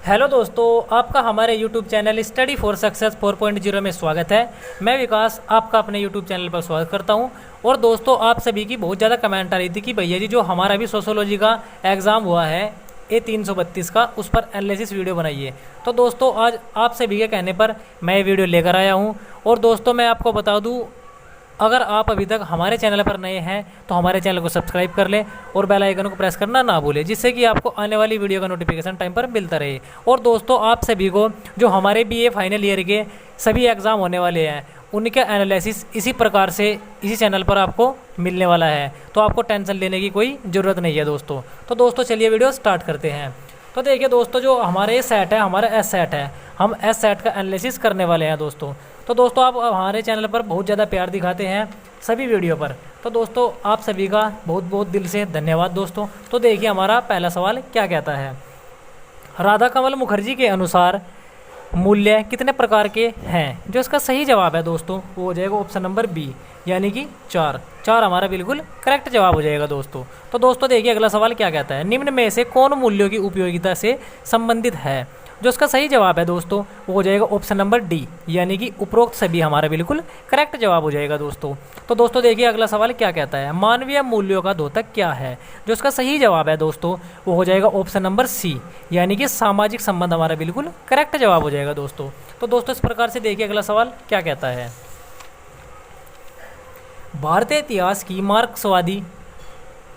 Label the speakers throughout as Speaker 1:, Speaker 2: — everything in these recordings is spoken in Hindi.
Speaker 1: हेलो दोस्तों, आपका हमारे YouTube channel study for success 4.0 में स्वागत है। मैं विकास आपका अपने YouTube चैनल पर स्वागत करता हूं। और दोस्तों, आप सभी की बहुत ज़्यादा कमेंट आ रही थी कि भैया जी जो हमारा भी सोशोलॉजी का एग्ज़ाम हुआ है A332 का, उस पर एनालिसिस वीडियो बनाइए। तो दोस्तों, आज आप सभी के कहने पर मैं ये वीडियो लेकर आया हूँ। और दोस्तों, मैं आपको बता दूँ, अगर आप अभी तक हमारे चैनल पर नए हैं तो हमारे चैनल को सब्सक्राइब कर लें और बेल आइकन को प्रेस करना ना भूलें, जिससे कि आपको आने वाली वीडियो का नोटिफिकेशन टाइम पर मिलता रहे। और दोस्तों, आप सभी को जो हमारे BA फाइनल ईयर के सभी एग्ज़ाम होने वाले हैं, उनके एनालिसिस इसी प्रकार से इसी चैनल पर आपको मिलने वाला है, तो आपको टेंशन लेने की कोई ज़रूरत नहीं है दोस्तों। तो दोस्तों, चलिए वीडियो स्टार्ट करते हैं। तो देखिए दोस्तों, जो हमारे सेट है, हमारा एस सेट है, हम एस सेट का एनालिसिस करने वाले हैं दोस्तों। तो दोस्तों, आप हमारे चैनल पर बहुत ज़्यादा प्यार दिखाते हैं सभी वीडियो पर, तो दोस्तों आप सभी का बहुत बहुत दिल से धन्यवाद दोस्तों। तो देखिए हमारा पहला सवाल क्या कहता है। राधा कमल मुखर्जी के अनुसार मूल्य कितने प्रकार के हैं? जो इसका सही जवाब है दोस्तों, वो हो जाएगा ऑप्शन नंबर बी, यानी कि चार हमारा बिल्कुल करेक्ट जवाब हो जाएगा दोस्तों। तो दोस्तों देखिए अगला सवाल क्या कहता है। निम्न में से कौन मूल्यों की उपयोगिता से संबंधित है? जो इसका सही जवाब है दोस्तों, वो हो जाएगा ऑप्शन नंबर डी, यानी कि उपरोक्त सभी हमारा बिल्कुल करेक्ट जवाब हो जाएगा दोस्तों। तो दोस्तों देखिए अगला सवाल क्या कहता है। मानवीय मूल्यों का द्योतक क्या है? जो इसका सही जवाब है दोस्तों, वो हो जाएगा ऑप्शन नंबर सी, यानी कि सामाजिक संबंध हमारा बिल्कुल करेक्ट जवाब हो जाएगा दोस्तों। तो दोस्तों इस प्रकार से देखिए अगला सवाल क्या कहता है। भारतीय इतिहास की मार्क्सवादी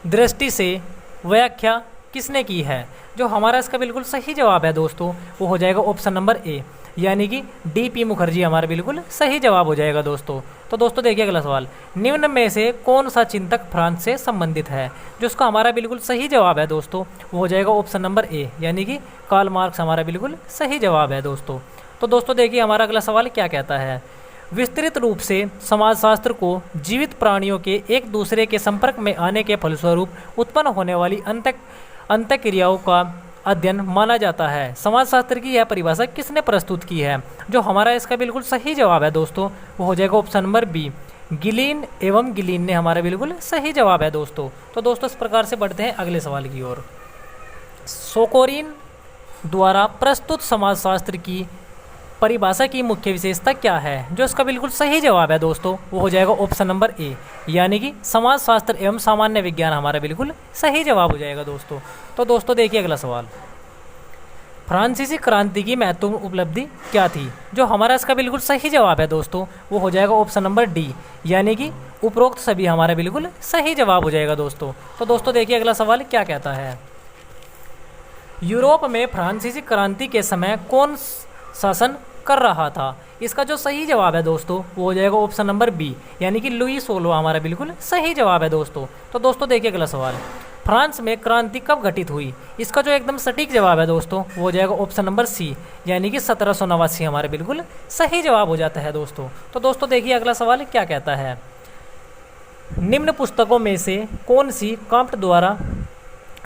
Speaker 1: दृष्टि से व्याख्या किसने की है? जो हमारा इसका बिल्कुल सही जवाब है दोस्तों, वो हो जाएगा ऑप्शन नंबर ए, यानी कि DP मुखर्जी हमारा बिल्कुल सही जवाब हो जाएगा दोस्तों। तो दोस्तों देखिए अगला सवाल। निम्न में से कौन सा चिंतक फ्रांस से संबंधित है? जो उसका हमारा बिल्कुल सही जवाब है दोस्तों, वो हो जाएगा ऑप्शन नंबर ए, यानी कि कार्ल मार्क्स हमारा बिल्कुल सही जवाब है दोस्तों। तो दोस्तों देखिए हमारा अगला सवाल क्या कहता है। विस्तृत रूप से समाजशास्त्र को जीवित प्राणियों के एक दूसरे के संपर्क में आने के फलस्वरूप उत्पन्न होने वाली अंतःक्रियाओं का अध्ययन माना जाता है। समाजशास्त्र की यह परिभाषा किसने प्रस्तुत की है? जो हमारा इसका बिल्कुल सही जवाब है दोस्तों, वो हो जाएगा ऑप्शन नंबर बी, गिलीन एवं गिलीन ने हमारा बिल्कुल सही जवाब है दोस्तों। तो दोस्तों इस प्रकार से बढ़ते हैं अगले सवाल की ओर। सोकोरिन द्वारा प्रस्तुत समाजशास्त्र की परिभाषा की मुख्य विशेषता क्या है? जो इसका बिल्कुल सही जवाब है दोस्तों, वो हो जाएगा ऑप्शन नंबर ए, यानी कि समाजशास्त्र एवं सामान्य विज्ञान हमारा बिल्कुल सही जवाब हो जाएगा दोस्तों। तो दोस्तों देखिए अगला सवाल। फ्रांसीसी क्रांति की महत्वपूर्ण उपलब्धि क्या थी? जो हमारा इसका बिल्कुल सही जवाब है दोस्तों, वो हो जाएगा ऑप्शन नंबर डी, यानी कि उपरोक्त सभी हमारा बिल्कुल सही जवाब हो जाएगा दोस्तों। तो दोस्तों देखिए अगला सवाल क्या कहता है। यूरोप में फ्रांसीसी क्रांति के समय कौन शासन कर रहा था? इसका जो सही जवाब है दोस्तों, वो हो जाएगा ऑप्शन नंबर बी, यानी कि लुई 16 हमारा बिल्कुल सही जवाब है दोस्तों। तो दोस्तों देखिए अगला सवाल। फ्रांस में क्रांति कब घटित हुई? इसका जो एकदम सटीक जवाब है दोस्तों, वो हो जाएगा ऑप्शन नंबर सी, यानी कि 1789 हमारा बिल्कुल सही जवाब हो जाता है दोस्तों। तो दोस्तों देखिए अगला सवाल क्या कहता है। निम्न पुस्तकों में से कौन सी काम्ट द्वारा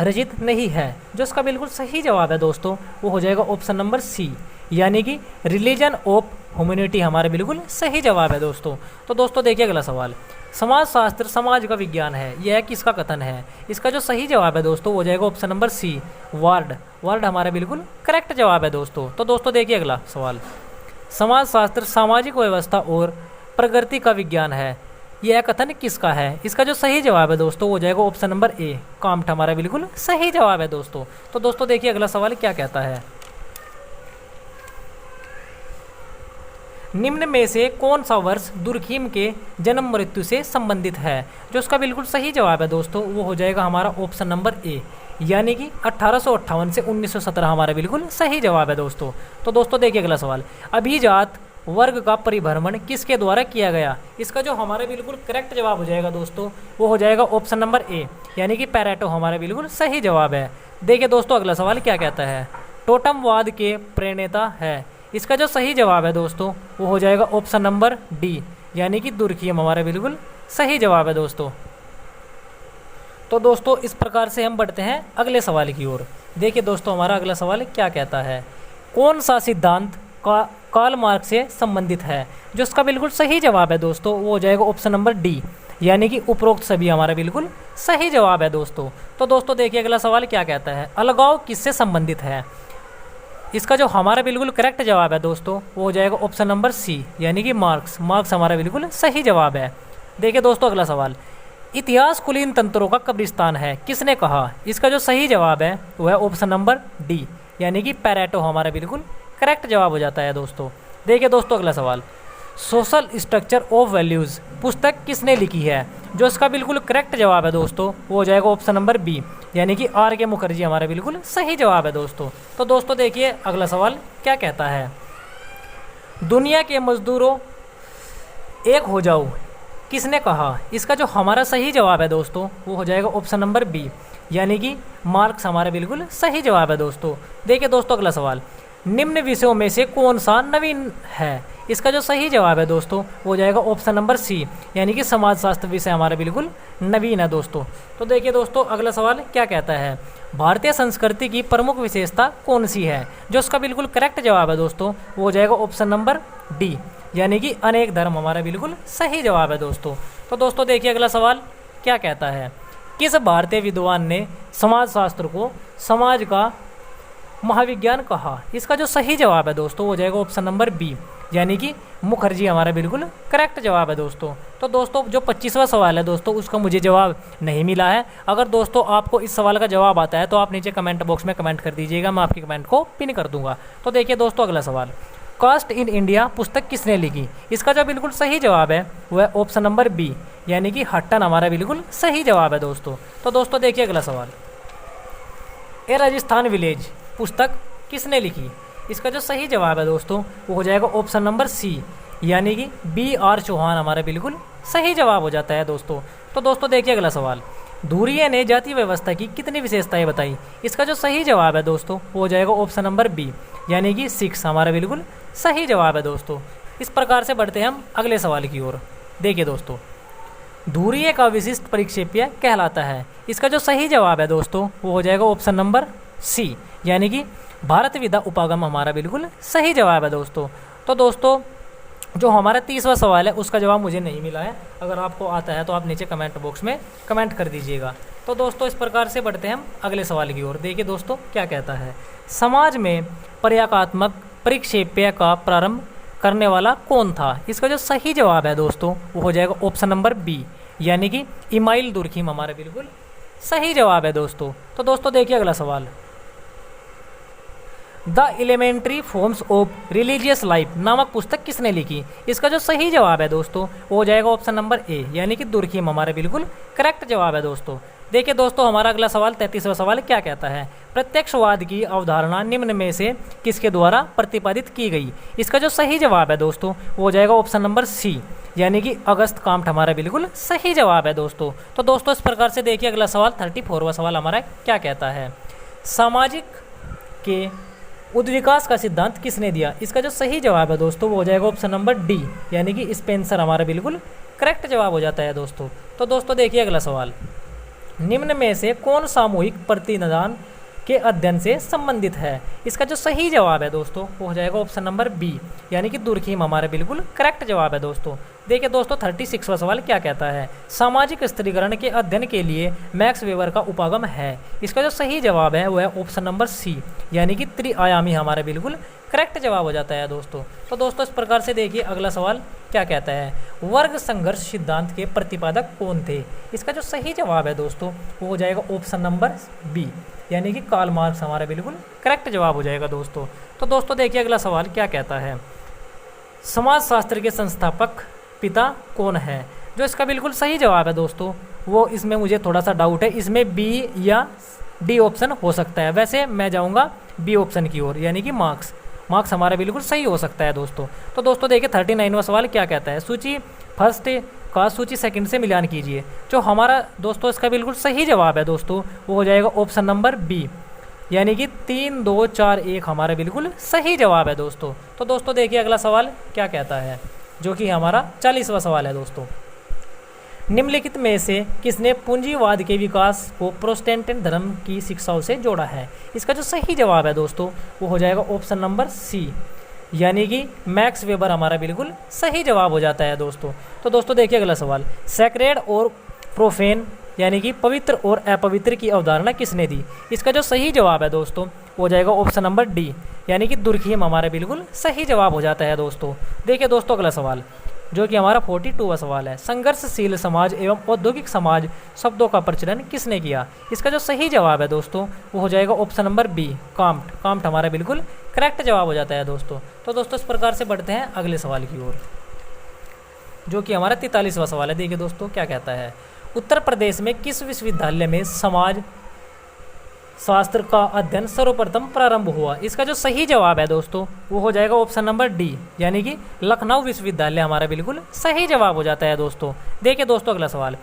Speaker 1: रचित नहीं है? जो इसका बिल्कुल सही जवाब है दोस्तों, वो हो जाएगा ऑप्शन नंबर सी, यानी कि रिलीजन ऑफ ह्यूमैनिटी हमारा बिल्कुल सही जवाब है दोस्तों। तो दोस्तों देखिए अगला सवाल। समाजशास्त्र समाज का विज्ञान है, यह किसका कथन है? इसका जो सही जवाब है दोस्तों, हो जाएगा ऑप्शन नंबर सी, वार्ड हमारा बिल्कुल करेक्ट जवाब है दोस्तों। तो दोस्तों देखिए अगला सवाल। समाजशास्त्र सामाजिक व्यवस्था और प्रगति का विज्ञान है, यह कथन किसका है? इसका जो सही जवाब है दोस्तों, हो जाएगा ऑप्शन नंबर ए, काम्ट हमारा बिल्कुल सही जवाब है दोस्तों। तो दोस्तों देखिए अगला सवाल क्या कहता है। निम्न में से कौन सा वर्ष दुर्खीम के जन्म मृत्यु से संबंधित है? जो इसका बिल्कुल सही जवाब है दोस्तों, वो हो जाएगा हमारा ऑप्शन नंबर ए, यानी कि 1858 से 1917 हमारा बिल्कुल सही जवाब है दोस्तों। तो दोस्तों देखिए अगला सवाल। अभिजात वर्ग का परिभ्रमण किसके द्वारा किया गया? इसका जो हमारा बिल्कुल करेक्ट जवाब हो जाएगा दोस्तों, वो हो जाएगा ऑप्शन नंबर ए, यानी कि पैरेटो हमारा बिल्कुल सही जवाब है। देखिए दोस्तों अगला सवाल क्या कहता है। टोटमवाद के प्रणेता है, इसका जो सही जवाब है दोस्तों, वो हो जाएगा ऑप्शन नंबर डी, यानी कि दुर्खियम हमारा बिल्कुल सही जवाब है दोस्तों। तो दोस्तों इस प्रकार से हम बढ़ते हैं अगले सवाल की ओर। देखिए दोस्तों हमारा अगला सवाल क्या कहता है। कौन सा सिद्धांत कार्ल मार्क्स से संबंधित है? जो इसका बिल्कुल सही जवाब है दोस्तों, वो हो जाएगा ऑप्शन नंबर डी, यानी कि उपरोक्त सभी हमारा बिल्कुल सही जवाब है दोस्तों। तो दोस्तों देखिए अगला सवाल क्या कहता है। अलगाव किससे संबंधित है? इसका जो हमारा बिल्कुल करेक्ट जवाब है दोस्तों वो हो जाएगा ऑप्शन नंबर सी, यानी कि मार्क्स। मार्क्स हमारा बिल्कुल सही जवाब है। देखिए दोस्तों अगला सवाल, इतिहास कुलीन तंत्रों का कब्रिस्तान है, किसने कहा? इसका जो सही जवाब है वो है ऑप्शन नंबर डी, यानी कि पैरेटो हमारा बिल्कुल करेक्ट जवाब हो जाता है दोस्तों। देखिए दोस्तों अगला सवाल, सोशल स्ट्रक्चर ऑफ वैल्यूज़ पुस्तक किसने लिखी है? जो इसका बिल्कुल करेक्ट जवाब है दोस्तों वो हो जाएगा ऑप्शन नंबर बी, यानी कि आर के मुखर्जी हमारा बिल्कुल सही जवाब है दोस्तों। तो दोस्तों देखिए अगला सवाल क्या कहता है, दुनिया के मजदूरों एक हो जाओ, किसने कहा? इसका जो हमारा सही जवाब है दोस्तों वो हो जाएगा ऑप्शन नंबर बी, यानी कि मार्क्स हमारा बिल्कुल सही जवाब है दोस्तों। देखिए दोस्तों अगला सवाल, निम्न विषयों में से कौन सा नवीन है? इसका जो सही जवाब है दोस्तों वो हो जाएगा ऑप्शन नंबर सी, यानी कि समाजशास्त्र विषय हमारा बिल्कुल नवीन है दोस्तों। तो देखिए दोस्तों अगला सवाल क्या कहता है, भारतीय संस्कृति की प्रमुख विशेषता कौन सी है? जो इसका बिल्कुल करेक्ट जवाब है दोस्तों वो हो जाएगा ऑप्शन नंबर डी, यानी कि अनेक धर्म हमारा बिल्कुल सही जवाब है दोस्तों। तो दोस्तों देखिए अगला सवाल क्या कहता है, किस भारतीय विद्वान ने समाजशास्त्र को समाज का महाविज्ञान कहा? इसका जो सही जवाब है दोस्तों वो हो जाएगा ऑप्शन नंबर बी, यानी कि मुखर्जी हमारा बिल्कुल करेक्ट जवाब है दोस्तों। तो दोस्तों जो 25वां सवाल है दोस्तों उसका मुझे जवाब नहीं मिला है। अगर दोस्तों आपको इस सवाल का जवाब आता है तो आप नीचे कमेंट बॉक्स में कमेंट कर दीजिएगा, मैं आपकी कमेंट को पिन कर दूंगा। तो देखिए दोस्तों अगला सवाल, कास्ट इन इंडिया पुस्तक किसने लिखी? इसका जो बिल्कुल सही जवाब है वो है ऑप्शन नंबर बी, यानी कि हट्टन हमारा बिल्कुल सही जवाब है दोस्तों। तो दोस्तों देखिए अगला सवाल, ए राजस्थान विलेज पुस्तक किसने लिखी? इसका जो सही जवाब है दोस्तों वो हो जाएगा ऑप्शन नंबर सी, यानी कि बी आर चौहान हमारा बिल्कुल सही जवाब हो जाता है दोस्तों। तो दोस्तों देखिए अगला सवाल, धुरिये ने जाति व्यवस्था की कितनी विशेषताएं बताई? इसका जो सही जवाब है दोस्तों वो हो जाएगा ऑप्शन नंबर बी, यानी कि 6 हमारा बिल्कुल सही जवाब है दोस्तों। इस प्रकार से बढ़ते हैं हम अगले सवाल की ओर। देखिए दोस्तों, धुरिये का विशिष्ट परिक्षेप्य कहलाता है। इसका जो सही जवाब है दोस्तों वो हो जाएगा ऑप्शन नंबर सी, यानी कि भारत विदा उपागम हमारा बिल्कुल सही जवाब है दोस्तों। तो दोस्तों जो हमारा 30वां सवाल है उसका जवाब मुझे नहीं मिला है, अगर आपको आता है तो आप नीचे कमेंट बॉक्स में कमेंट कर दीजिएगा। तो दोस्तों इस प्रकार से बढ़ते हैं हम अगले सवाल की ओर। देखिए दोस्तों क्या कहता है, समाज में पर्याकात्मक परिक्षेप्य का प्रारंभ करने वाला कौन था? इसका जो सही जवाब है दोस्तों वो हो जाएगा ऑप्शन नंबर बी, यानी कि इमाइल दुर्खिम हमारा बिल्कुल सही जवाब है दोस्तों। तो दोस्तों देखिए अगला सवाल, the elementary forms of religious life नामक पुस्तक किसने लिखी? इसका जो सही जवाब है दोस्तों वो हो जाएगा ऑप्शन नंबर ए, यानी कि दुर्खिम हमारा बिल्कुल करेक्ट जवाब है दोस्तों। देखिए दोस्तों हमारा अगला सवाल 33वां सवाल क्या कहता है, प्रत्यक्षवाद की अवधारणा निम्न में से किसके द्वारा प्रतिपादित की गई? इसका जो सही जवाब है दोस्तों वो हो जाएगा ऑप्शन नंबर सी, यानी कि अगस्त काम्ट हमारा बिल्कुल सही जवाब है दोस्तों। तो दोस्तों इस प्रकार से देखिए अगला सवाल 34वां सवाल हमारा क्या कहता है, सामाजिक के उद्विकास का सिद्धांत किसने दिया? इसका जो सही जवाब है दोस्तों वो हो जाएगा ऑप्शन नंबर डी, यानी कि स्पेंसर हमारा बिल्कुल करेक्ट जवाब हो जाता है दोस्तों। तो दोस्तों देखिए अगला सवाल, निम्न में से कौन सामूहिक प्रतिनिधान के अध्ययन से संबंधित है? इसका जो सही जवाब है दोस्तों वो हो जाएगा ऑप्शन नंबर बी, यानी कि दुर्खिम हमारा बिल्कुल करेक्ट जवाब है दोस्तों। देखिए दोस्तों 36वां सवाल क्या कहता है, सामाजिक स्त्रीकरण के अध्ययन के लिए मैक्स वेबर का उपागम है। इसका जो सही जवाब है वो है ऑप्शन नंबर सी, यानी कि त्रिआयामी हमारा बिल्कुल करेक्ट जवाब हो जाता है दोस्तों। तो दोस्तों इस प्रकार से देखिए अगला सवाल क्या कहता है, वर्ग संघर्ष सिद्धांत के प्रतिपादक कौन थे? इसका जो सही जवाब है दोस्तों वो हो जाएगा ऑप्शन नंबर बी, यानी कि कार्ल मार्क्स हमारा बिल्कुल करेक्ट जवाब हो जाएगा दोस्तों। तो दोस्तों देखिए अगला सवाल क्या कहता है, समाजशास्त्र के संस्थापक पिता कौन है? जो इसका बिल्कुल सही जवाब है दोस्तों वो, इसमें मुझे थोड़ा सा डाउट है, इसमें बी या डी ऑप्शन हो सकता है। वैसे मैं जाऊंगा बी ऑप्शन की ओर, यानी कि मार्क्स हमारा बिल्कुल सही हो सकता है दोस्तों। तो दोस्तों देखिए 39वां सवाल क्या कहता है, सूची फर्स्ट का सूची सेकंड से मिलान कीजिए। जो हमारा दोस्तों इसका बिल्कुल सही जवाब है दोस्तों वो हो जाएगा ऑप्शन नंबर बी, यानी कि 3 2 4 1 हमारा बिल्कुल सही जवाब है दोस्तों। तो दोस्तों देखिए अगला सवाल क्या कहता है, जो कि हमारा 40वां सवाल है दोस्तों, निम्नलिखित में से किसने पूंजीवाद के विकास को प्रोटेस्टेंट धर्म की शिक्षाओं से जोड़ा है? इसका जो सही जवाब है दोस्तों वो हो जाएगा ऑप्शन नंबर सी, यानी कि मैक्स वेबर हमारा बिल्कुल सही जवाब हो जाता है दोस्तों। तो दोस्तों देखिए अगला सवाल, सैक्रेड और प्रोफेन यानी कि पवित्र और अपवित्र की अवधारणा किसने दी? इसका जो सही जवाब है दोस्तों वो हो जाएगा ऑप्शन नंबर डी, यानी कि दुर्खिम हमारा बिल्कुल सही जवाब हो जाता है दोस्तों। देखिए दोस्तों अगला सवाल जो कि हमारा 42वां सवाल है, संघर्षशील समाज एवं औद्योगिक समाज शब्दों का प्रचलन किसने किया? इसका जो सही जवाब है दोस्तों वो हो जाएगा option number B, Comte. Comte हमारा बिल्कुल करेक्ट जवाब हो जाता है दोस्तों। तो दोस्तों इस प्रकार से बढ़ते हैं अगले सवाल की ओर जो कि हमारा 43वां सवाल है। देखिए दोस्तों क्या कहता है, उत्तर प्रदेश में किस विश्वविद्यालय में समाज शास्त्र का अध्ययन सर्वप्रथम प्रारंभ हुआ? इसका जो सही जवाब है दोस्तों वो हो जाएगा ऑप्शन नंबर डी, यानी कि लखनऊ विश्वविद्यालय हमारा बिल्कुल सही जवाब हो जाता है दोस्तों। देखिए दोस्तों अगला सवाल,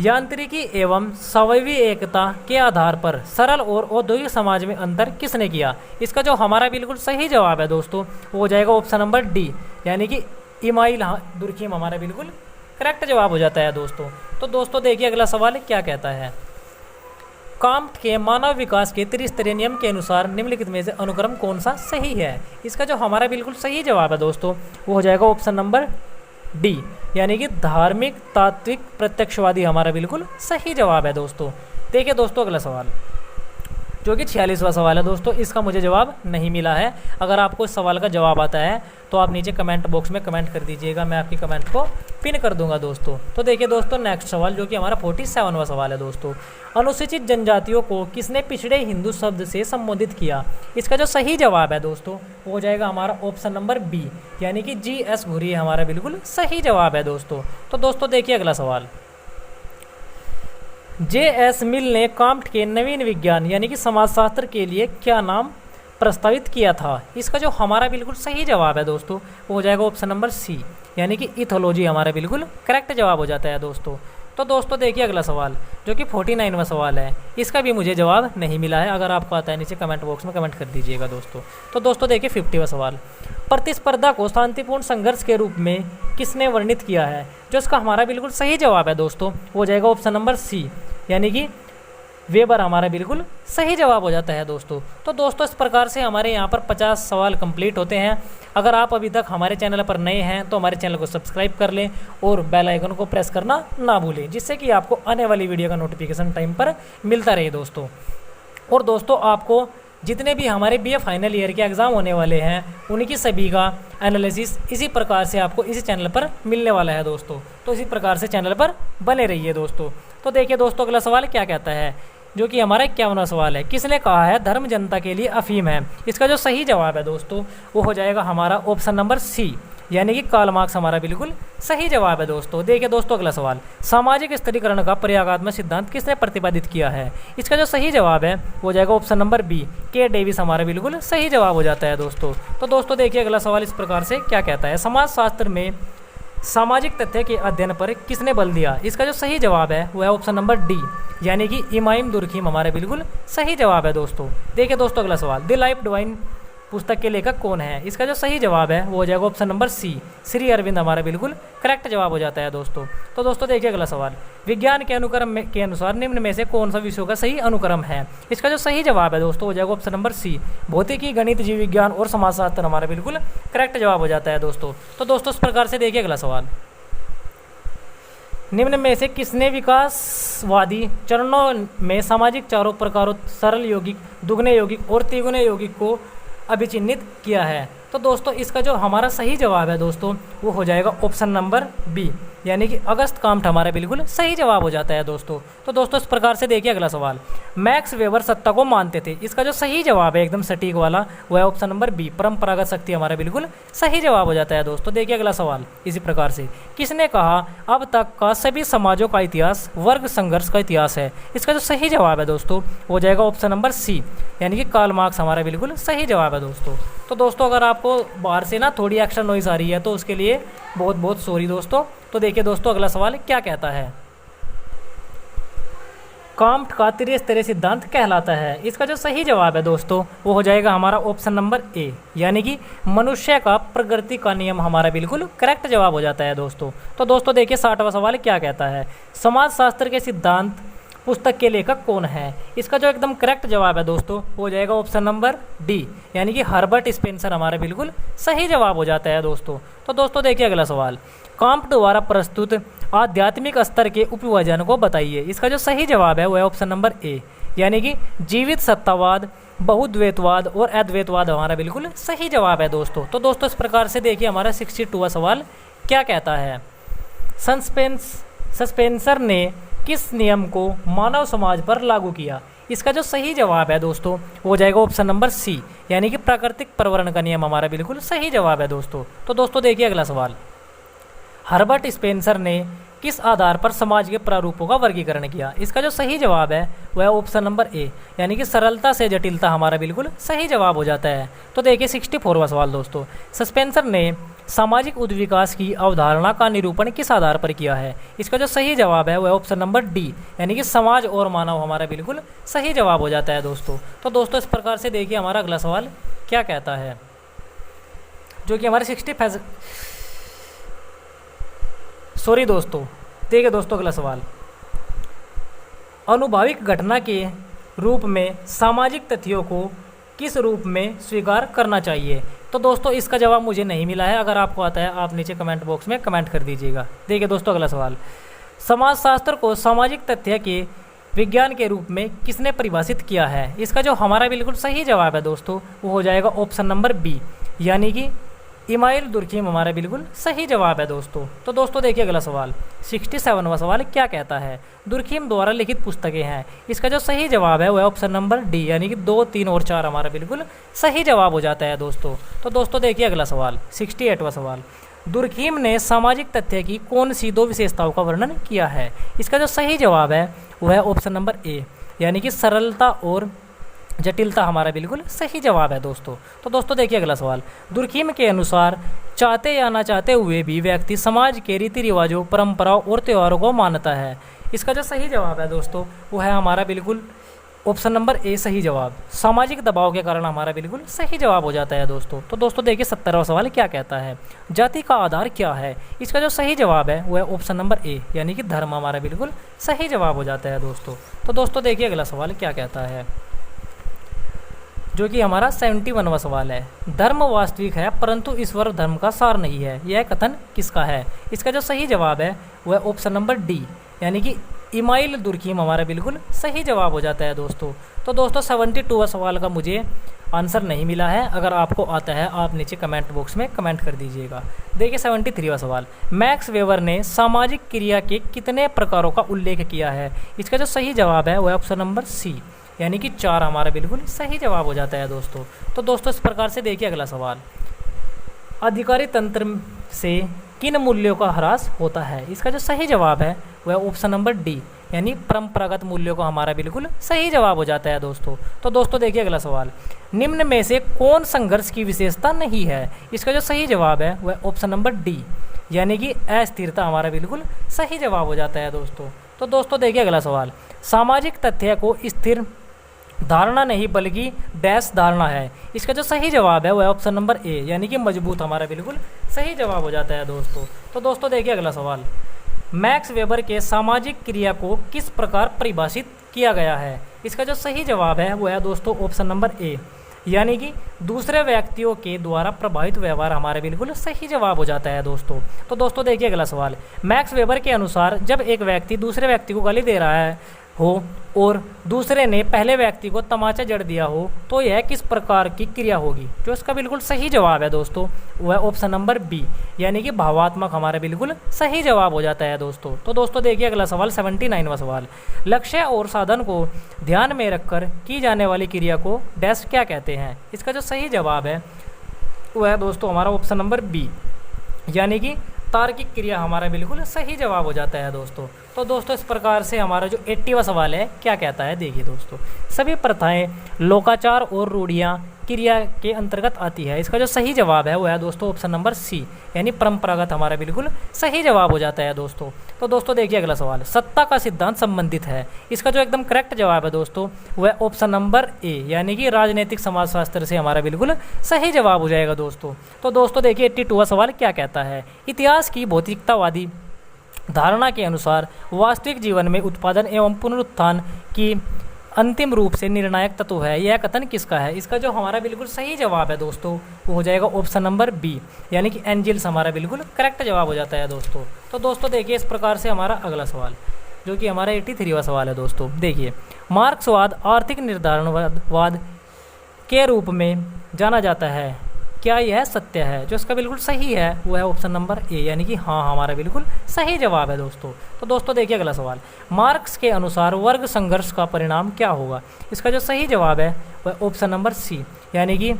Speaker 1: यांत्रिकी एवं स्वायवी एकता के आधार पर सरल और औद्योगिक समाज में अंतर किसने किया? इसका जो हमारा बिल्कुल सही जवाब है दोस्तों वो हो जाएगा ऑप्शन नंबर डी, यानी कि इमाइल दुर्खिम हमारा बिल्कुल करेक्ट जवाब हो जाता है दोस्तों। तो दोस्तों देखिए अगला सवाल क्या कहता है, काम्ट के मानव विकास के त्रिस्तरीय नियम के अनुसार निम्नलिखित में से अनुक्रम कौन सा सही है? इसका जो हमारा बिल्कुल सही जवाब है दोस्तों वो हो जाएगा ऑप्शन नंबर डी, यानी कि धार्मिक तात्विक प्रत्यक्षवादी हमारा बिल्कुल सही जवाब है दोस्तों। देखिए दोस्तों अगला सवाल जो कि 46वां सवाल है दोस्तों, इसका मुझे जवाब नहीं मिला है। अगर आपको इस सवाल का जवाब आता है तो आप नीचे कमेंट बॉक्स में कमेंट कर दीजिएगा, मैं आपकी कमेंट को पिन कर दूंगा दोस्तों। तो देखिए दोस्तों नेक्स्ट सवाल जो कि हमारा 47वां सवाल है दोस्तों, अनुसूचित जनजातियों को किसने पिछड़े हिंदू शब्द से संबोधित किया? इसका जो सही जवाब है दोस्तों वो हो जाएगा हमारा ऑप्शन नंबर बी, यानी कि जी.एस. घुरी हमारा बिल्कुल सही जवाब है दोस्तों। तो दोस्तों देखिए अगला सवाल, जे.एस. मिल ने काम्ट के नवीन विज्ञान यानी कि समाजशास्त्र के लिए क्या नाम प्रस्तावित किया था? इसका जो हमारा बिल्कुल सही जवाब है दोस्तों वो हो जाएगा ऑप्शन नंबर सी, यानी कि इथोलॉजी हमारा बिल्कुल करेक्ट जवाब हो जाता है दोस्तों। तो दोस्तों देखिए अगला सवाल जो कि 49वां सवाल है, इसका भी मुझे जवाब नहीं मिला है। अगर आपको आता है नीचे कमेंट बॉक्स में कमेंट कर दीजिएगा दोस्तों। तो दोस्तों देखिए 50वां सवाल, प्रतिस्पर्धा को शांतिपूर्ण संघर्ष के रूप में किसने वर्णित किया है? जो इसका हमारा बिल्कुल सही जवाब है दोस्तों वो हो जाएगा ऑप्शन नंबर सी, यानी कि वेबर हमारा बिल्कुल सही जवाब हो जाता है दोस्तों। तो दोस्तों इस प्रकार से हमारे यहाँ पर 50 सवाल कंप्लीट होते हैं। अगर आप अभी तक हमारे चैनल पर नए हैं तो हमारे चैनल को सब्सक्राइब कर लें और बेल आइकन को प्रेस करना ना भूलें, जिससे कि आपको आने वाली वीडियो का नोटिफिकेशन टाइम पर मिलता रहे दोस्तों। और दोस्तों आपको जितने भी हमारे BA फाइनल ईयर के एग्ज़ाम होने वाले हैं उनकी सभी का एनालिसिस इसी प्रकार से आपको इसी चैनल पर मिलने वाला है दोस्तों। तो इसी प्रकार से चैनल पर बने रहिए दोस्तों। तो देखिए दोस्तों अगला सवाल क्या कहता है जो कि हमारा 51वां सवाल है, किसने कहा है धर्म जनता के लिए अफीम है? इसका जो सही जवाब है दोस्तों वो हो जाएगा हमारा ऑप्शन नंबर सी, यानी कि कार्ल मार्क्स हमारा बिल्कुल सही जवाब है दोस्तों। देखिए दोस्तों अगला सवाल, सामाजिक स्थिरीकरण का प्रयोगात्मक सिद्धांत किसने प्रतिपादित किया है? इसका जो सही जवाब है वो हो जाएगा ऑप्शन नंबर बी, के डेविस हमारा बिल्कुल सही जवाब हो जाता है दोस्तों। तो दोस्तों देखिए अगला सवाल इस प्रकार से क्या कहता है, समाजशास्त्र में सामाजिक तथ्य के अध्ययन पर किसने बल दिया? इसका जो सही जवाब है वो है ऑप्शन नंबर डी, यानी कि इमाम दुर्खिम हमारे बिल्कुल सही जवाब है दोस्तों। देखिए दोस्तों अगला सवाल, द लाइफ डिवाइन पुस्तक के लेखक कौन है? इसका जो सही जवाब है वो हो जाएगा option number C, Shri Aurobindo हमारा बिल्कुल करेक्ट जवाब हो जाता है दोस्तों। तो दोस्तों देखिए अगला सवाल, विज्ञान के अनुक्रम के अनुसार निम्न में से कौन सा विषयों का सही अनुक्रम है? इसका जो सही जवाब है दोस्तों हो जाएगा ऑप्शन नंबर सी, भौतिकी गणित जीव विज्ञान और समाजशास्त्र हमारा बिल्कुल करेक्ट जवाब हो जाता है दोस्तों। तो दोस्तों इस प्रकार से देखिए अगला सवाल, निम्न में से किसने विकासवादी चरणों में सामाजिक चारों प्रकारों सरल यौगिक, दुगने यौगिक और तिगुने यौगिक को अभिचिन्हित किया है? तो दोस्तों इसका जो हमारा सही जवाब है दोस्तों वो हो जाएगा ऑप्शन नंबर बी, यानी कि अगस्त काम्ट हमारा बिल्कुल सही जवाब हो जाता है दोस्तों। तो दोस्तों इस प्रकार से देखिए अगला सवाल, मैक्स वेबर सत्ता को मानते थे? इसका जो सही जवाब है एकदम सटीक वाला वो है ऑप्शन नंबर बी, परंपरागत शक्ति हमारा बिल्कुल सही जवाब हो जाता है दोस्तों। देखिए अगला सवाल इसी प्रकार से, किसने कहा अब तक का सभी समाजों का इतिहास वर्ग संघर्ष का इतिहास है? इसका जो सही जवाब है दोस्तों हो जाएगा ऑप्शन नंबर सी, यानी कि कार्ल मार्क्स हमारा बिल्कुल सही जवाब है दोस्तों। तो दोस्तों अगर आपको बाहर से ना थोड़ी एक्स्ट्रा नॉइज़ आ रही है तो उसके लिए बहुत बहुत सॉरी दोस्तों। तो देखिए दोस्तों अगला सवाल क्या कहता है, काम्ट का त्रिस्तरीय सिद्धांत कहलाता है? इसका जो सही जवाब है दोस्तों वो हो जाएगा हमारा ऑप्शन नंबर ए, यानी कि मनुष्य का प्रकृति का नियम हमारा बिल्कुल करेक्ट जवाब हो जाता है दोस्तों। तो दोस्तों देखिए 60वां सवाल क्या कहता है, समाजशास्त्र के सिद्धांत पुस्तक के लेखक कौन है? इसका जो एकदम करेक्ट जवाब है दोस्तों हो जाएगा ऑप्शन नंबर डी, यानी कि हर्बर्ट स्पेंसर हमारा बिल्कुल सही जवाब हो जाता है दोस्तों। तो दोस्तों देखिए अगला सवाल, काम्ट द्वारा प्रस्तुत आध्यात्मिक स्तर के उपविभाजन को बताइए? इसका जो सही जवाब है वो है ऑप्शन नंबर ए, यानी कि जीवित सत्तावाद, बहुद्वैतवाद और अद्वैतवाद हमारा बिल्कुल सही जवाब है दोस्तों। तो दोस्तों इस प्रकार से देखिए हमारा 62वां सवाल क्या कहता है। सस्पेंसर ने किस नियम को मानव समाज पर लागू किया? इसका जो सही जवाब है दोस्तों वो हो जाएगा ऑप्शन नंबर सी, यानी कि प्राकृतिक प्रवरण का नियम हमारा बिल्कुल सही जवाब है दोस्तों। तो दोस्तों देखिए अगला सवाल, हर्बर्ट स्पेंसर ने किस आधार पर समाज के प्रारूपों का वर्गीकरण किया? इसका जो सही जवाब है वह ऑप्शन नंबर ए, यानी कि सरलता से जटिलता हमारा बिल्कुल सही जवाब हो जाता है। तो देखिए 64वां सवाल दोस्तों, सस्पेंसर ने सामाजिक उद्विकास की अवधारणा का निरूपण किस आधार पर किया है? इसका जो सही जवाब है वह ऑप्शन नंबर डी, यानी कि समाज और मानव हमारा बिल्कुल सही जवाब हो जाता है दोस्तों। तो दोस्तों इस प्रकार से देखिए हमारा अगला सवाल क्या कहता है, जो कि हमारे देखिए दोस्तों अगला सवाल, अनुभाविक घटना के रूप में सामाजिक तथ्यों को किस रूप में स्वीकार करना चाहिए? तो दोस्तों इसका जवाब मुझे नहीं मिला है, अगर आपको आता है आप नीचे कमेंट बॉक्स में कमेंट कर दीजिएगा। देखिए दोस्तों अगला सवाल, समाजशास्त्र को सामाजिक तथ्य के विज्ञान के रूप में किसने परिभाषित किया है? इसका जो हमारा बिल्कुल सही जवाब है दोस्तों वो हो जाएगा ऑप्शन नंबर बी, यानी कि इमाइल दुर्खीम हमारा बिल्कुल सही जवाब है दोस्तों। तो दोस्तों देखिए अगला सवाल, 67वां सवाल क्या कहता है? दुर्खीम द्वारा लिखित पुस्तकें हैं। इसका जो सही जवाब है वह ऑप्शन नंबर डी, यानी कि 2, 3 और 4 हमारा बिल्कुल सही जवाब हो जाता है दोस्तों। तो दोस्तों देखिए अगला सवाल, 68वां सवाल, दुर्खीम ने सामाजिक तथ्य की कौन सी 2 विशेषताओं का वर्णन किया है? इसका जो सही जवाब है वह ऑप्शन नंबर ए, यानी कि सरलता और जटिलता हमारा बिल्कुल सही जवाब है दोस्तों। तो दोस्तों देखिए अगला सवाल, दुर्खीम के अनुसार चाहते या ना चाहते हुए भी व्यक्ति समाज के रीति रिवाजों, परंपराओं और त्योहारों को मानता है। इसका जो सही जवाब है दोस्तों वो है हमारा बिल्कुल ऑप्शन नंबर ए, सही जवाब। सामाजिक दबाव के कारण हमारा बिल्कुल सही जवाब हो जाता है दोस्तों। तो दोस्तों देखिए 70वां सवाल क्या कहता है? जाति का आधार क्या है? इसका जो सही जवाब है वह ऑप्शन नंबर ए, यानी कि धर्म हमारा बिल्कुल सही जवाब हो जाता है दोस्तों। तो दोस्तों देखिए अगला सवाल क्या कहता है, जो कि हमारा 71वां सवाल है, धर्म वास्तविक है परंतु ईश्वर धर्म का सार नहीं है, यह कथन किसका है? इसका जो सही जवाब है वह ऑप्शन नंबर डी, यानी कि इमाइल दुर्खीम हमारा बिल्कुल सही जवाब हो जाता है दोस्तों। तो दोस्तों 72वां सवाल का मुझे आंसर नहीं मिला है, अगर आपको आता है आप नीचे कमेंट बॉक्स में कमेंट कर दीजिएगा। देखिए 73वां सवाल, मैक्स वेबर ने सामाजिक क्रिया के कितने प्रकारों का उल्लेख किया है? इसका जो सही जवाब है वह ऑप्शन नंबर सी, यानी कि 4 हमारा बिल्कुल सही जवाब हो जाता है दोस्तों। तो दोस्तों इस प्रकार से देखिए अगला सवाल, अधिकारी तंत्र से किन मूल्यों का ह्रास होता है? इसका जो सही जवाब है वह ऑप्शन नंबर डी, यानी परंपरागत मूल्यों का हमारा बिल्कुल सही जवाब हो जाता है दोस्तों। तो दोस्तों देखिए अगला सवाल, निम्न में से कौन संघर्ष की विशेषता नहीं है? इसका जो सही जवाब है वह ऑप्शन नंबर डी, यानी कि अस्थिरता हमारा बिल्कुल सही जवाब हो जाता है दोस्तों। तो दोस्तों देखिए अगला सवाल, सामाजिक तथ्य को स्थिर धारणा नहीं बल्कि डैश धारणा है। इसका जो सही जवाब है वह ऑप्शन नंबर ए, यानी कि मजबूत हमारा बिल्कुल सही जवाब हो जाता है दोस्तों। तो दोस्तों देखिए अगला सवाल, मैक्स वेबर के सामाजिक क्रिया को किस प्रकार परिभाषित किया गया है? इसका जो सही जवाब है वह है दोस्तों ऑप्शन नंबर ए, यानी कि दूसरे व्यक्तियों के द्वारा प्रभावित व्यवहार हमारे बिल्कुल सही जवाब हो जाता है दोस्तों। तो दोस्तों देखिए अगला सवाल, मैक्स वेबर के अनुसार जब एक व्यक्ति दूसरे व्यक्ति को गाली दे रहा हो और दूसरे ने पहले व्यक्ति को तमाचा जड़ दिया हो तो यह किस प्रकार की क्रिया होगी? जो इसका बिल्कुल सही जवाब है दोस्तों वह ऑप्शन नंबर बी, यानी कि भावात्मक हमारा बिल्कुल सही जवाब हो जाता है दोस्तों। तो दोस्तों देखिए अगला सवाल 79वां सवाल, लक्ष्य और साधन को ध्यान में रखकर की जाने वाली क्रिया को डैश क्या कहते हैं? इसका जो सही जवाब है वह दोस्तों हमारा ऑप्शन नंबर बी, यानी कि तार्किक क्रिया हमारा बिल्कुल सही जवाब हो जाता है दोस्तों। तो दोस्तों इस प्रकार से हमारा जो 80वां सवाल है क्या कहता है, देखिए दोस्तों, सभी प्रथाएं लोकाचार और रूढ़ियाँ क्रिया के अंतर्गत आती है। इसका जो सही जवाब है वह है दोस्तों ऑप्शन नंबर सी, यानी परंपरागत हमारा बिल्कुल सही जवाब हो जाता है दोस्तों। तो दोस्तों देखिए अगला सवाल, सत्ता का सिद्धांत संबंधित है। इसका जो एकदम करेक्ट जवाब है दोस्तों वह ऑप्शन नंबर ए, यानी कि राजनीतिक समाजशास्त्र से हमारा बिल्कुल सही जवाब हो जाएगा दोस्तों। तो दोस्तों देखिए 82वां सवाल क्या कहता है, इतिहास की भौतिकतावादी धारणा के अनुसार वास्तविक जीवन में उत्पादन एवं पुनरुत्थान की अंतिम रूप से निर्णायक तत्व है, यह कथन किसका है? इसका जो हमारा बिल्कुल सही जवाब है दोस्तों वो हो जाएगा ऑप्शन नंबर बी, यानी कि एंजिल्स हमारा बिल्कुल करेक्ट जवाब हो जाता है दोस्तों। तो दोस्तों देखिए इस प्रकार से हमारा अगला सवाल, जो कि हमारा 83वां सवाल है दोस्तों, देखिए मार्क्सवाद आर्थिक निर्धारणवाद के रूप में जाना जाता है, क्या यह सत्य है? जो इसका बिल्कुल सही है वो है ऑप्शन नंबर ए, यानी कि हाँ हमारा बिल्कुल सही जवाब है दोस्तों। तो दोस्तों देखिए अगला सवाल, मार्क्स के अनुसार वर्ग संघर्ष का परिणाम क्या होगा? इसका जो सही जवाब है वह ऑप्शन नंबर सी, यानी कि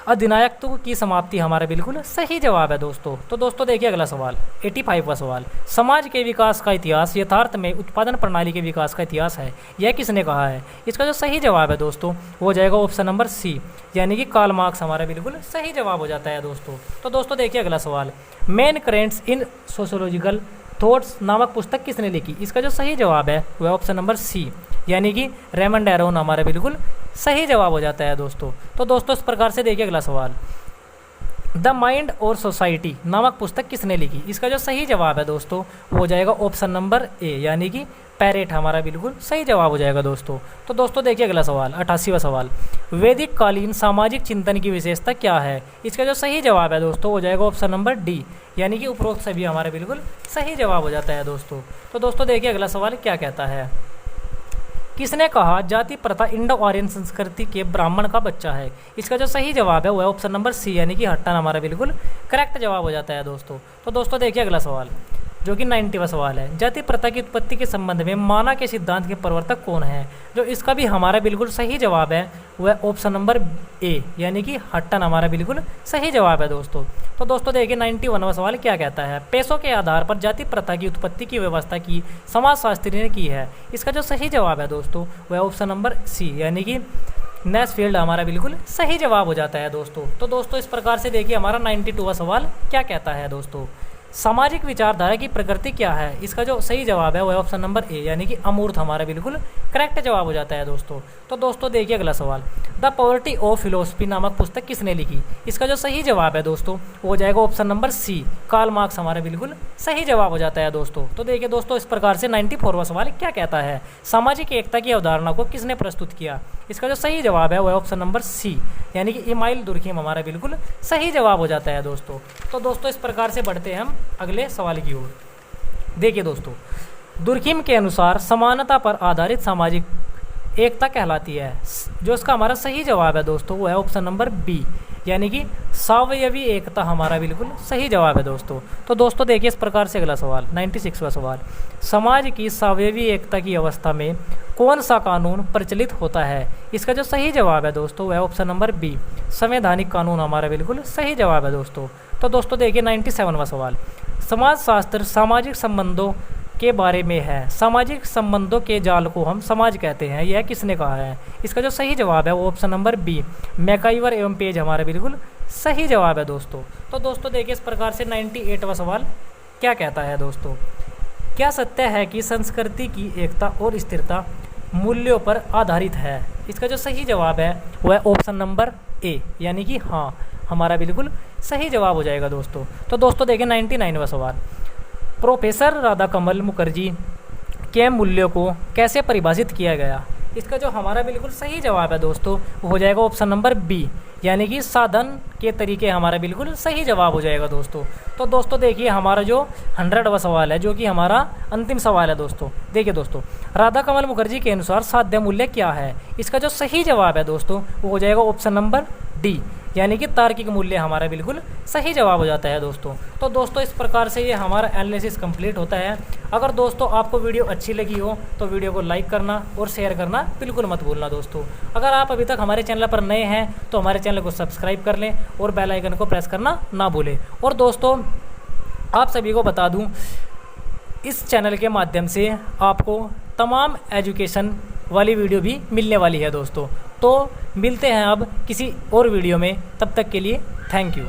Speaker 1: अधिनायकत्व की समाप्ति हमारा बिल्कुल सही जवाब है दोस्तों। तो दोस्तों देखिए अगला सवाल, 85वां सवाल, समाज के विकास का इतिहास यथार्थ में उत्पादन प्रणाली के विकास का इतिहास है, यह किसने कहा है? इसका जो सही जवाब है दोस्तों वो हो जाएगा ऑप्शन नंबर सी, यानी कि कार्ल मार्क्स हमारा बिल्कुल सही जवाब हो जाता है दोस्तों। तो दोस्तों देखिए अगला सवाल, मेन करेंट्स इन सोशियोलॉजिकल थॉट्स नामक पुस्तक किसने लिखी? इसका जो सही जवाब है वह ऑप्शन नंबर सी, यानी कि रेमंड एरोन हमारा बिल्कुल सही जवाब हो जाता है दोस्तों। तो दोस्तों इस प्रकार से देखिए अगला सवाल, द माइंड और सोसाइटी नामक पुस्तक किसने लिखी? इसका जो सही जवाब है दोस्तों वो हो जाएगा ऑप्शन नंबर ए, यानी कि पैरेट हमारा बिल्कुल सही जवाब हो जाएगा दोस्तों। तो दोस्तों देखिए अगला सवाल, 88वां सवाल, वैदिक कालीन सामाजिक चिंतन की विशेषता क्या है? इसका जो सही जवाब है दोस्तों हो जाएगा ऑप्शन नंबर डी, यानी कि उपरोक्त सभी हमारा बिल्कुल सही जवाब हो जाता है दोस्तों। तो दोस्तों देखिए अगला सवाल क्या कहता है, किसने कहा जाति प्रथा इंडो आर्यन संस्कृति के ब्राह्मण का बच्चा है? इसका जो सही जवाब है वह ऑप्शन नंबर सी, यानी कि हट्टन हमारा बिल्कुल करेक्ट जवाब हो जाता है दोस्तों। तो दोस्तों देखिए अगला सवाल, जो कि 90वां सवाल है, जाति प्रथा की उत्पत्ति के संबंध में माना के सिद्धांत के प्रवर्तक कौन है? जो इसका भी हमारा बिल्कुल सही जवाब है वह ऑप्शन नंबर ए, यानी कि हट्टन हमारा बिल्कुल सही जवाब है दोस्तों। तो दोस्तों देखिए 91वां सवाल क्या कहता है, पेशों के आधार पर जाति प्रथा की उत्पत्ति की व्यवस्था की समाजशास्त्री ने की है? इसका जो सही जवाब है दोस्तों वह ऑप्शन नंबर सी, यानी कि नेसफील्ड हमारा बिल्कुल सही जवाब हो जाता है दोस्तों। तो दोस्तों इस प्रकार से देखिए हमारा 92वां सवाल क्या कहता है दोस्तों, सामाजिक विचारधारा की प्रकृति क्या है? इसका जो सही जवाब है वह ऑप्शन नंबर ए, यानी कि अमूर्त हमारा बिल्कुल करेक्ट जवाब हो जाता है दोस्तों। तो दोस्तों देखिए अगला सवाल, द पॉवर्टी ऑफ फिलोसफी नामक पुस्तक किसने लिखी? इसका जो सही जवाब है दोस्तों वो हो जाएगा option number C, Karl Marx हमारा बिल्कुल सही जवाब हो जाता है दोस्तों। तो देखिए दोस्तों इस प्रकार से 94वां सवाल क्या कहता है, सामाजिक एकता की अवधारणा को किसने प्रस्तुत किया? इसका जो सही जवाब है वह ऑप्शन नंबर सी, यानी कि इमाइल दुर्खिम हमारा बिल्कुल सही जवाब हो जाता है दोस्तों। तो दोस्तों इस प्रकार से बढ़ते हैं हम अगले सवाल की ओर। देखिए दोस्तों, दुर्खिम के अनुसार समानता पर आधारित सामाजिक एकता कहलाती है। जो इसका हमारा सही जवाब है दोस्तों वो है ऑप्शन नंबर बी, यानी कि सावयवी एकता हमारा बिल्कुल सही जवाब है दोस्तों। तो दोस्तों देखिए इस प्रकार से अगला सवाल, 96वां सवाल, समाज की सावयवी एकता की अवस्था में कौन सा कानून प्रचलित होता है? इसका जो सही जवाब है दोस्तों वह ऑप्शन नंबर बी, संवैधानिक कानून हमारा बिल्कुल सही जवाब है दोस्तों। तो दोस्तों देखिए 97वां सवाल, समाजशास्त्र सामाजिक संबंधों के बारे में है, सामाजिक संबंधों के जाल को हम समाज कहते हैं, यह किसने कहा है? इसका जो सही जवाब है वो ऑप्शन नंबर बी, मैकाइवर एवं पेज हमारा बिल्कुल सही जवाब है दोस्तों। तो दोस्तों देखिए इस प्रकार से 98वां सवाल क्या कहता है दोस्तों, क्या सत्य है कि संस्कृति की एकता और स्थिरता मूल्यों पर आधारित है? इसका जो सही जवाब है वह ऑप्शन नंबर ए, यानी कि हाँ हमारा बिल्कुल सही जवाब हो जाएगा दोस्तों। तो दोस्तों देखिए 99वां सवाल, प्रोफेसर राधाकमल मुखर्जी के मूल्यों को कैसे परिभाषित किया गया? इसका जो हमारा बिल्कुल सही जवाब है दोस्तों वो हो जाएगा ऑप्शन नंबर बी, यानी कि साधन के तरीके हमारा बिल्कुल सही जवाब हो जाएगा दोस्तों। तो दोस्तों देखिए हमारा जो 100वां सवाल है, जो कि हमारा अंतिम सवाल है दोस्तों। देखिए दोस्तों, राधाकमल मुखर्जी के अनुसार साध्य मूल्य क्या है? इसका जो सही जवाब है दोस्तों वो हो जाएगा ऑप्शन नंबर डी, यानी कि तार्किक मूल्य हमारा बिल्कुल सही जवाब हो जाता है दोस्तों। तो दोस्तों इस प्रकार से ये हमारा एनालिसिस कंप्लीट होता है। अगर दोस्तों आपको वीडियो अच्छी लगी हो तो वीडियो को लाइक करना और शेयर करना बिल्कुल मत भूलना दोस्तों। अगर आप अभी तक हमारे चैनल पर नए हैं तो हमारे चैनल को सब्सक्राइब कर लें और बेल आइकन को प्रेस करना ना भूलें। और दोस्तों आप सभी को बता दूँ, इस चैनल के माध्यम से आपको तमाम एजुकेशन वाली वीडियो भी मिलने वाली है दोस्तों। तो मिलते हैं अब किसी और वीडियो में, तब तक के लिए थैंक यू।